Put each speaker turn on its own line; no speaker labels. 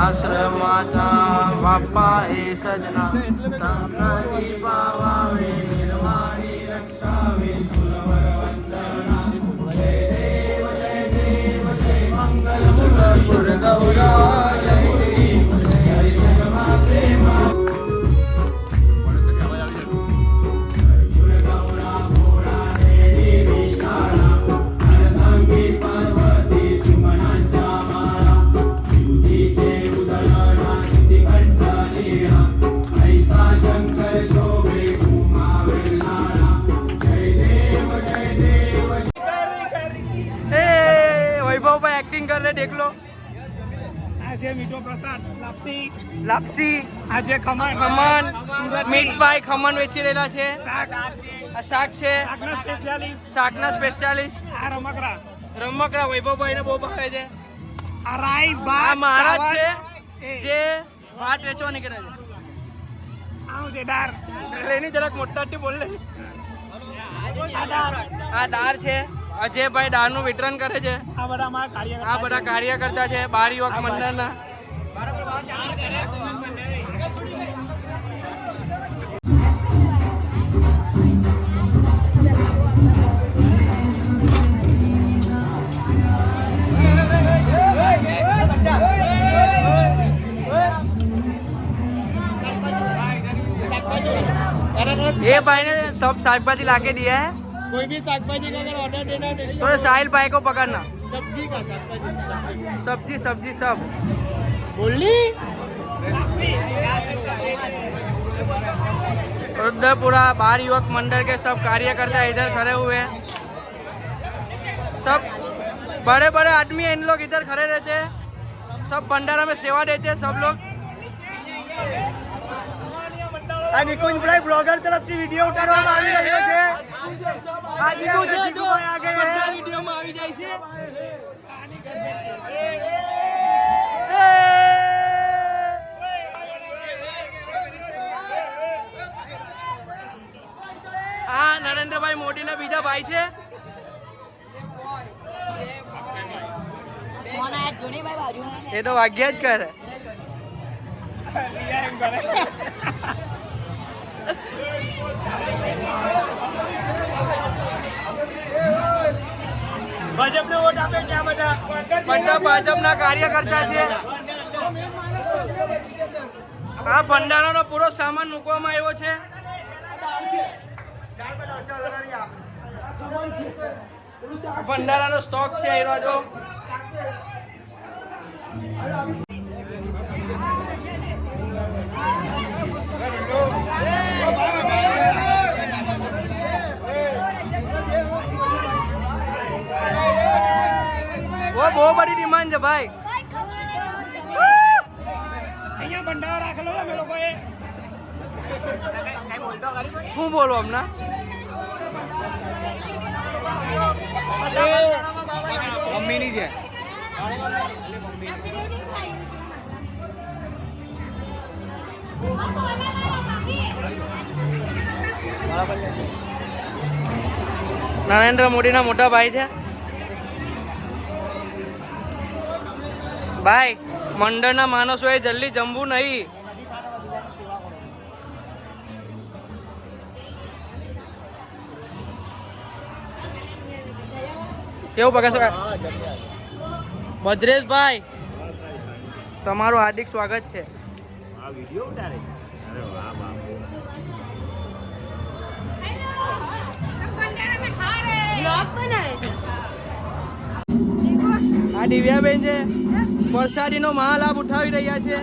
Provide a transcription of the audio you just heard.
આશ્રમાથા બાપા એ સજના સંતથી પાવાવે નિર્વાણી રક્ષાવે સુરવર વંદના જય દેવ જય દેવ જય મંગલ મુરગુર ગૌરા જય દેવ જય શર્મા પ્રેમા एक्टिंग कर रहे देख लो
आज मीठो प्रसाद लापसी
लापसी
आज खमण
खमण मीठ पाई खमण वेची रहेला छे आ शाक छे शाकना स्पेशलिस्ट
आ रमकड़ा
रमकड़ा वैभव भाई ने बહુ ભાવે છે
आ राइस भात
આ મહારાજ છે જે ભાત વેચવા નીકળે છે
આવ જે દાર
લેની જરાક મોટાથી બોલ લે આ દાર છે અજયભાઈ દાળનું વિતરણ કરે છે
આ
બધા કાર્યકર્તા છે બાર યુવક મંડળના ये भाई ने सब शाकभाजी लाके दिया है
कोई भी शाकभाजी का अगर ऑर्डर देना है
तो साहिल भाई को पकड़ना
सब्जी का
सब्जी सब्जी सब
बोली
उधर पूरा बार युवक मंडल के सब कार्यकर्ता इधर खड़े हुए हैं सब बड़े बड़े आदमी इन लोग इधर खड़े रहते हैं सब भंडारा में सेवा देते हैं सब लोग
निकुंज भाई ब्लॉगर तरफ की वीडियो उतारવામાં આવી રહ્યો છે
આ જીગુ છે
જીગુ ભાઈ આગે
બધા વિડિયોમાં આવી જાય છે આ નરેન્દ્રભાઈ મોદીના બીજા ભાઈ છે એ તો વાગ્યા જ કરે
ભાજપને વોટ આપે ક્યાં
બધા ભાજપના કાર્યકર્તા છે આ ભંડારાનો પૂરો સામાન મૂકવામાં આવ્યો છે ભંડારાનો સ્ટોક છે એ જો वो बहुत बड़ी डिमांड है भाई
અહીંયા ભંડારા રાખેલો અમે લોકોએ
હું બોલો હમણાં મમ્મીની છે નરેન્દ્ર મોદીના મોટા ભાઈ છે ભાઈ મંડળના માણસોએ જલ્દી જમવું નહીં કેવું પગાર ભદ્રેશભાઈ તમારું હાર્દિક સ્વાગત છે આ દિવ્યાબેન છે વરસાદીનો મહાલાભ ઉઠાવી રહ્યા છે